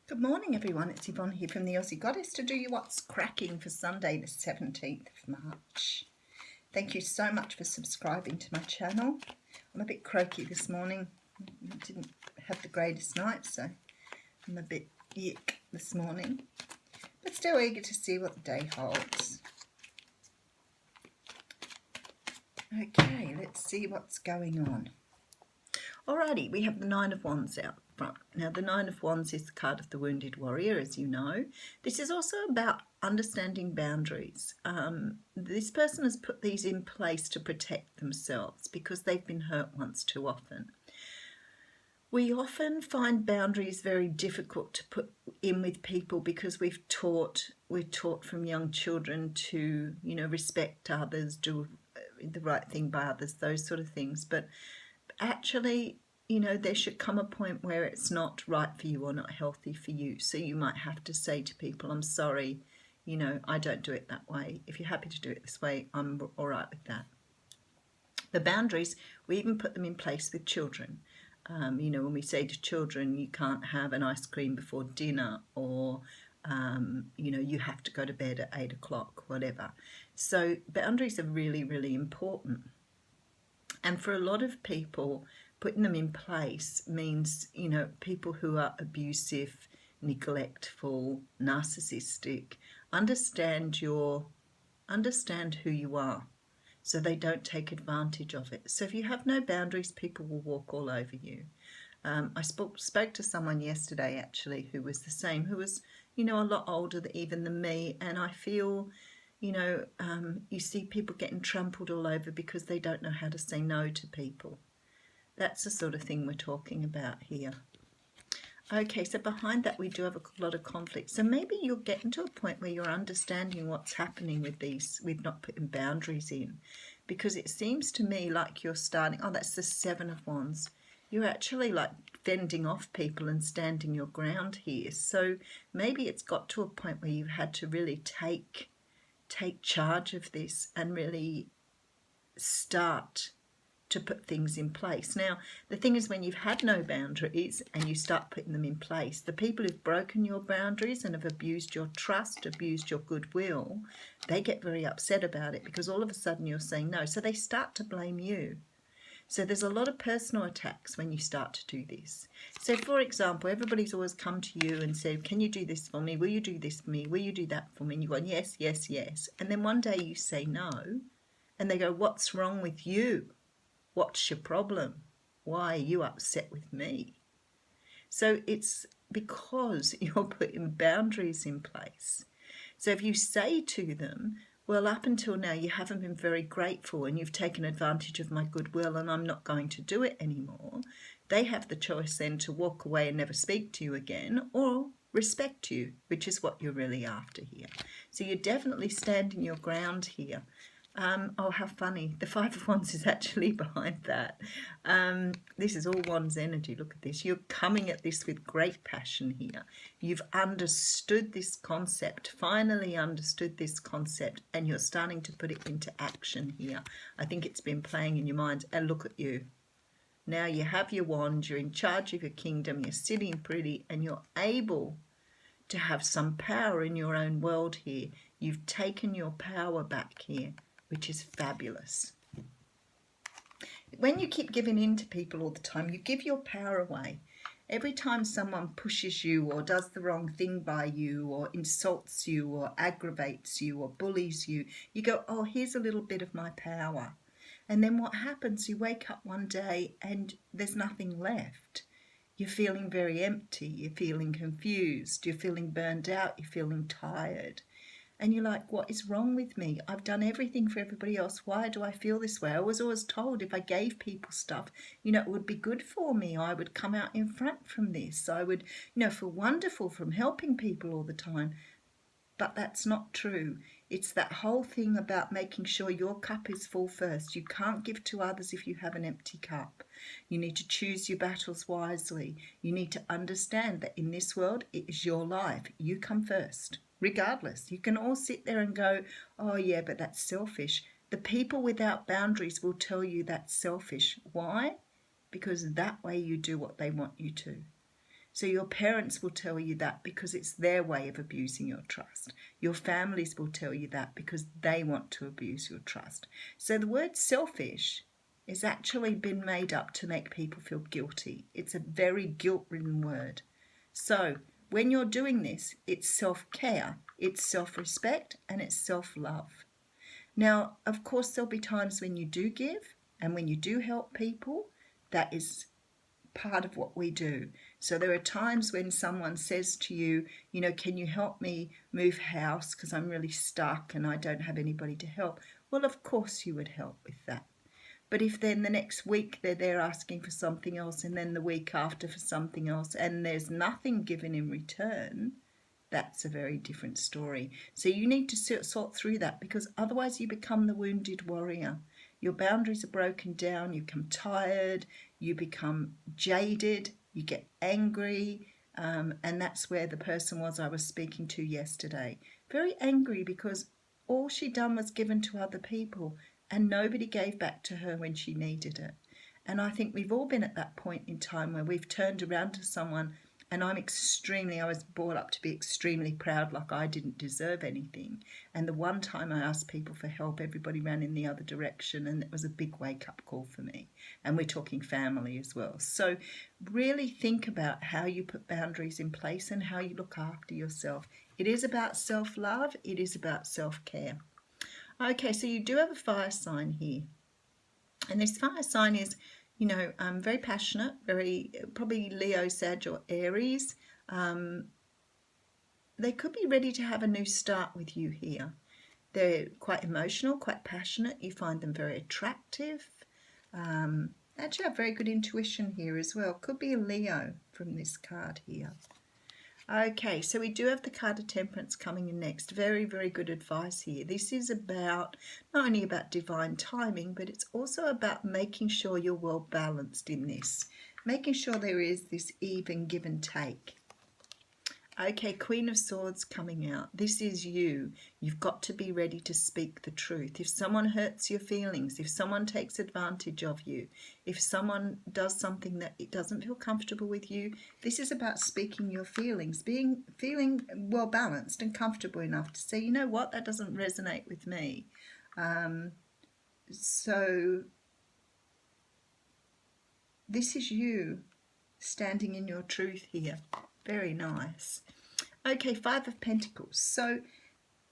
Good morning, everyone. It's Yvonne here from the Aussie Goddess to do you what's cracking for Sunday, the 17th of March. Thank you so much for subscribing to my channel. I'm a bit croaky this morning. I didn't have the greatest night, so I'm a bit yick this morning, but still eager to see what the day holds. Okay, let's see what's going on. Alrighty, we have the Nine of Wands out front. Now, the Nine of Wands is the card of the Wounded Warrior, as you know. This is also about understanding boundaries. This person has put these in place to protect themselves because they've been hurt once too often. We often find boundaries very difficult to put in with people because we're taught from young children to, respect others, do the right thing by others, those sort of things. But actually, there should come a point where it's not right for you or not healthy for you. So you might have to say to people, I'm sorry, I don't do it that way. If you're happy to do it this way, I'm all right with that. The boundaries, we even put them in place with children. When we say to children, you can't have an ice cream before dinner, or you have to go to bed at 8 o'clock, whatever. So boundaries are really, really important. And for a lot of people, putting them in place means, people who are abusive, neglectful, narcissistic, understand who you are, so they don't take advantage of it. So if you have no boundaries, people will walk all over you. I spoke to someone yesterday, actually, who was the same, who was, a lot older even than me, and I feel, you see people getting trampled all over because they don't know how to say no to people. That's the sort of thing we're talking about here. Okay, so behind that we do have a lot of conflict. So maybe you're getting to a point where you're understanding what's happening with not putting boundaries in, because it seems to me like you're starting, that's the Seven of Wands. You're actually like fending off people and standing your ground here. So maybe it's got to a point where you've had to really take charge of this and really start to put things in place. Now, the thing is, when you've had no boundaries and you start putting them in place, the people who've broken your boundaries and have abused your trust, abused your goodwill, they get very upset about it because all of a sudden you're saying no. So they start to blame you. So there's a lot of personal attacks when you start to do this. So, for example, everybody's always come to you and said, can you do this for me? Will you do this for me? Will you do that for me? And you've gone, yes, yes, yes. And then one day you say no, and they go, what's wrong with you? What's your problem? Why are you upset with me? So it's because you're putting boundaries in place. So if you say to them, well, up until now you haven't been very grateful and you've taken advantage of my goodwill and I'm not going to do it anymore, they have the choice then to walk away and never speak to you again, or respect you, which is what you're really after here. So you're definitely standing your ground here. Oh, how funny. The Five of Wands is actually behind that. This is all Wands energy. Look at this. You're coming at this with great passion here. You've understood this concept, finally understood this concept, and you're starting to put it into action here. I think it's been playing in your mind, and look at you. Now you have your wand, you're in charge of your kingdom, you're sitting pretty, and you're able to have some power in your own world here. You've taken your power back here, which is fabulous. When you keep giving in to people all the time, you give your power away. Every time someone pushes you or does the wrong thing by you or insults you or aggravates you or bullies you, you go, oh, here's a little bit of my power. And then what happens? You wake up one day and there's nothing left. You're feeling very empty. You're feeling confused. You're feeling burned out. You're feeling tired. And you're like, what is wrong with me? I've done everything for everybody else. Why do I feel this way? I was always told if I gave people stuff, it would be good for me. I would come out in front from this. I would, feel wonderful from helping people all the time. But that's not true. It's that whole thing about making sure your cup is full first. You can't give to others if you have an empty cup. You need to choose your battles wisely. You need to understand that in this world, it is your life. You come first. Regardless, you can all sit there and go, oh yeah, but that's selfish. The people without boundaries will tell you that's selfish. Why? Because that way you do what they want you to. So your parents will tell you that because it's their way of abusing your trust. Your families will tell you that because they want to abuse your trust. So the word selfish has actually been made up to make people feel guilty. It's a very guilt-ridden word. So when you're doing this, it's self-care, it's self-respect, and it's self-love. Now, of course, there'll be times when you do give and when you do help people. That is part of what we do. So there are times when someone says to you, you know, can you help me move house because I'm really stuck and I don't have anybody to help? Well, of course you would help with that. But if then the next week they're there asking for something else and then the week after for something else and there's nothing given in return, that's a very different story. So you need to sort through that, because otherwise you become the wounded warrior. Your boundaries are broken down, you become tired, you become jaded, you get angry, and that's where the person was I was speaking to yesterday. Very angry because all she'd done was given to other people and nobody gave back to her when she needed it. And I think we've all been at that point in time where we've turned around to someone, and I was brought up to be extremely proud, like I didn't deserve anything. And the one time I asked people for help, everybody ran in the other direction, and it was a big wake-up call for me. And we're talking family as well. So really think about how you put boundaries in place and how you look after yourself. It is about self-love. It is about self-care. Okay, so you do have a fire sign here. And this fire sign is, you know, very passionate, very probably Leo, Sag or Aries. They could be ready to have a new start with you here. They're quite emotional, quite passionate. You find them very attractive. Actually have very good intuition here as well. Could be a Leo from this card here. Okay, so we do have the card of Temperance coming in next. Very, very good advice here. This is about, not only about divine timing, but it's also about making sure you're well balanced in this. Making sure there is this even give and take. Okay, Queen of Swords coming out. This is you. You've got to be ready to speak the truth. If someone hurts your feelings, if someone takes advantage of you, if someone does something that it doesn't feel comfortable with you, this is about speaking your feelings, feeling well balanced and comfortable enough to say, you know what, that doesn't resonate with me. So this is you standing in your truth here. Very nice. Okay, Five of Pentacles. So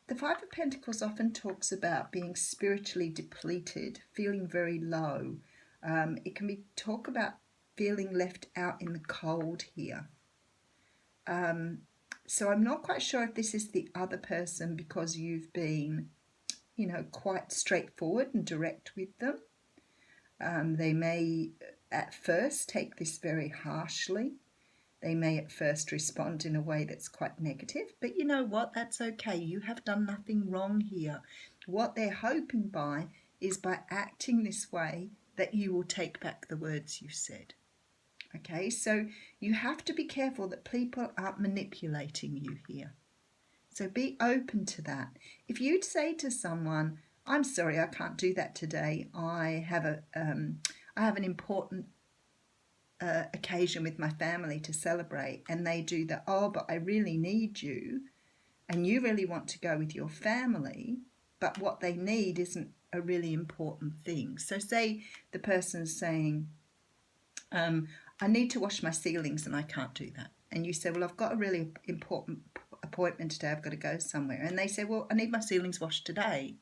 the Five of Pentacles often talks about being spiritually depleted, feeling very low. It can be talk about feeling left out in the cold here. So I'm not quite sure if this is the other person because you've been, you know, quite straightforward and direct with them. They may at first take this very harshly. They may at first respond in a way that's quite negative, but you know what? That's okay. You have done nothing wrong here. What they're hoping by is by acting this way that you will take back the words you've said. Okay, so you have to be careful that people aren't manipulating you here. So be open to that. If you'd say to someone, I'm sorry, I can't do that today. I have an important occasion with my family to celebrate, and they do that, oh, but I really need you, and you really want to go with your family, but what they need isn't a really important thing. So say the person's saying, I need to wash my ceilings and I can't do that, and you say, well, I've got a really important appointment today, I've got to go somewhere, and they say, well, I need my ceilings washed today,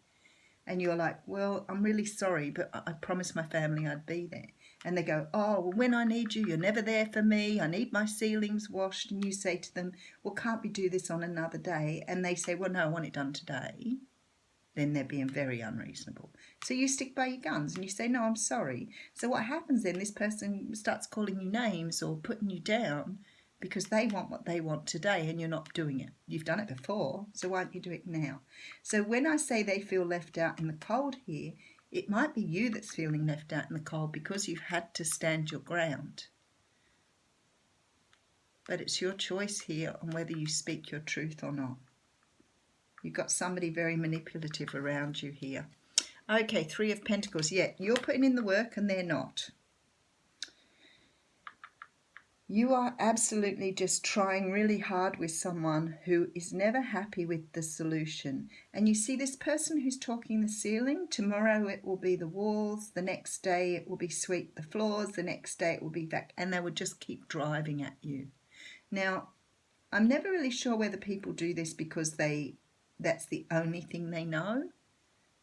and you're like, well, I'm really sorry, but I promised my family I'd be there. And they go, oh, well, when I need you, you're never there for me. I need my ceilings washed. And you say to them, well, can't we do this on another day? And they say, well, no, I want it done today. Then they're being very unreasonable. So you stick by your guns and you say, no, I'm sorry. So what happens then, this person starts calling you names or putting you down because they want what they want today and you're not doing it. You've done it before, so why don't you do it now? So when I say they feel left out in the cold here, it might be you that's feeling left out in the cold because you've had to stand your ground. But it's your choice here on whether you speak your truth or not. You've got somebody very manipulative around you here. Okay, Three of Pentacles. Yeah, you're putting in the work and they're not. You are absolutely just trying really hard with someone who is never happy with the solution. And you see this person who's talking the ceiling, tomorrow it will be the walls, the next day it will be sweep the floors, the next day it will be that, and they will just keep driving at you. Now, I'm never really sure whether people do this because that's the only thing they know,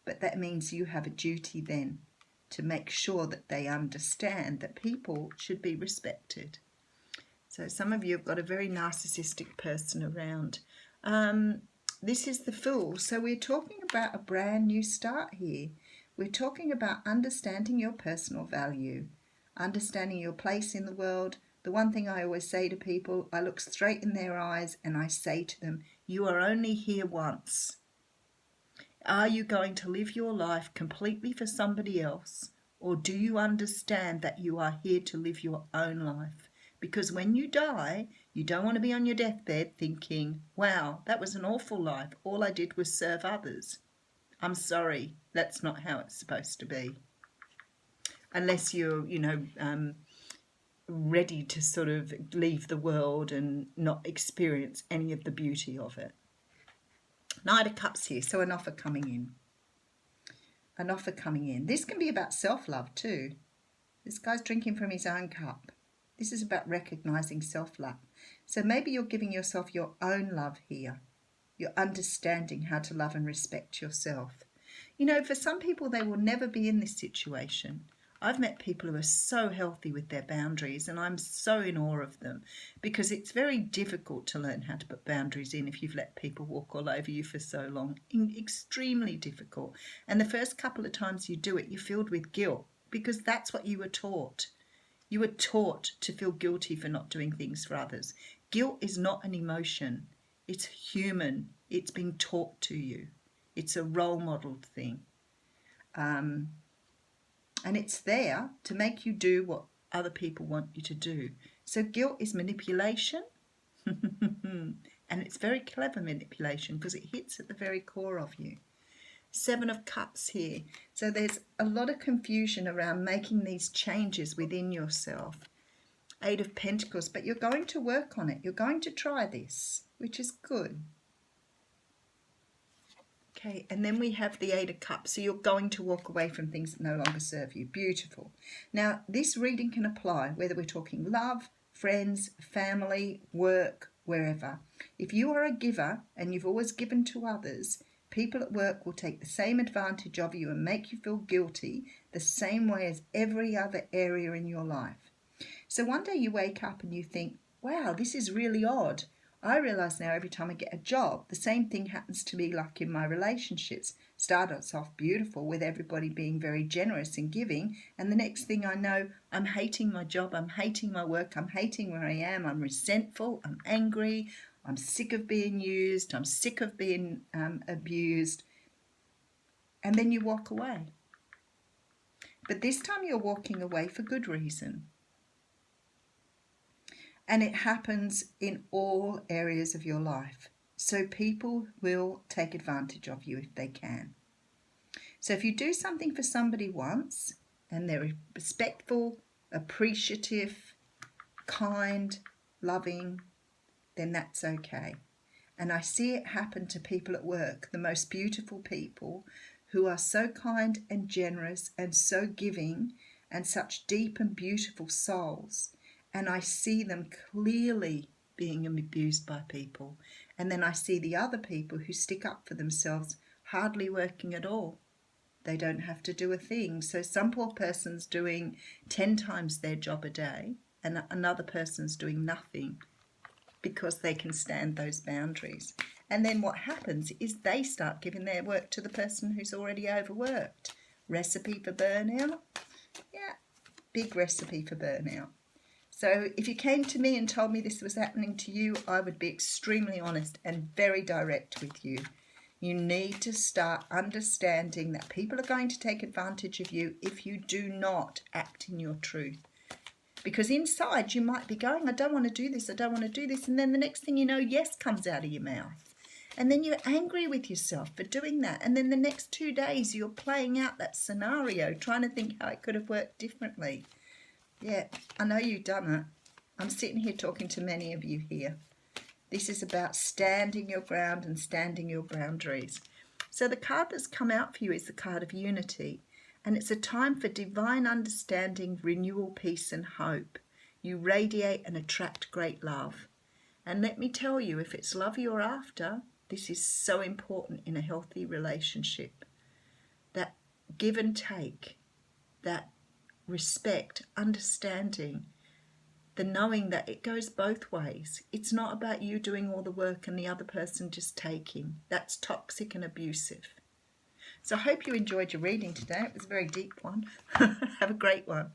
but that means you have a duty then to make sure that they understand that people should be respected. So some of you have got a very narcissistic person around. This is the Fool. So we're talking about a brand new start here. We're talking about understanding your personal value, understanding your place in the world. The one thing I always say to people, I look straight in their eyes and I say to them, you are only here once. Are you going to live your life completely for somebody else, or do you understand that you are here to live your own life? Because when you die, you don't want to be on your deathbed thinking, wow, that was an awful life. All I did was serve others. I'm sorry, that's not how it's supposed to be. Unless you're, ready to sort of leave the world and not experience any of the beauty of it. Knight of Cups here, so an offer coming in. An offer coming in. This can be about self-love too. This guy's drinking from his own cup. This is about recognizing self-love. So maybe you're giving yourself your own love here. You're understanding how to love and respect yourself. You know, for some people, they will never be in this situation. I've met people who are so healthy with their boundaries, and I'm so in awe of them, because it's very difficult to learn how to put boundaries in if you've let people walk all over you for so long. Extremely difficult. And the first couple of times you do it, you're filled with guilt, because that's what you were taught. You were taught to feel guilty for not doing things for others. Guilt is not an emotion. It's human. It's being taught to you. It's a role modeled thing. And it's there to make you do what other people want you to do. So guilt is manipulation. And it's very clever manipulation because it hits at the very core of you. 7 of Cups here. So there's a lot of confusion around making these changes within yourself. 8 of Pentacles, but you're going to work on it. You're going to try this, which is good. Okay, and then we have the 8 of Cups. So you're going to walk away from things that no longer serve you. Beautiful. Now, this reading can apply whether we're talking love, friends, family, work, wherever. If you are a giver and you've always given to others, people at work will take the same advantage of you and make you feel guilty the same way as every other area in your life. So one day you wake up and you think, wow, this is really odd. I realise now every time I get a job, the same thing happens to me like in my relationships. Starts off beautiful with everybody being very generous and giving, and the next thing I know, I'm hating my job, I'm hating my work, I'm hating where I am, I'm resentful, I'm angry, I'm sick of being used, I'm sick of being abused, and then you walk away. But this time you're walking away for good reason. And it happens in all areas of your life. So people will take advantage of you if they can. So if you do something for somebody once, and they're respectful, appreciative, kind, loving, then that's okay. And I see it happen to people at work, the most beautiful people who are so kind and generous and so giving and such deep and beautiful souls. And I see them clearly being abused by people. And then I see the other people who stick up for themselves hardly working at all. They don't have to do a thing. So some poor person's doing 10 times their job a day and another person's doing nothing because they can stand those boundaries. And then what happens is they start giving their work to the person who's already overworked. Recipe for burnout? Yeah, big recipe for burnout. So if you came to me and told me this was happening to you, I would be extremely honest and very direct with you. You need to start understanding that people are going to take advantage of you if you do not act in your truth. Because inside you might be going, I don't want to do this, I don't want to do this. And then the next thing you know, yes comes out of your mouth. And then you're angry with yourself for doing that. And then the next 2 days you're playing out that scenario, trying to think how it could have worked differently. Yeah, I know you've done it. I'm sitting here talking to many of you here. This is about standing your ground and standing your boundaries. So the card that's come out for you is the card of unity. And it's a time for divine understanding, renewal, peace and hope. You radiate and attract great love. And let me tell you, if it's love you're after, this is so important in a healthy relationship. That give and take, that respect, understanding, the knowing that it goes both ways. It's not about you doing all the work and the other person just taking. That's toxic and abusive. So I hope you enjoyed your reading today. It was a very deep one. Have a great one.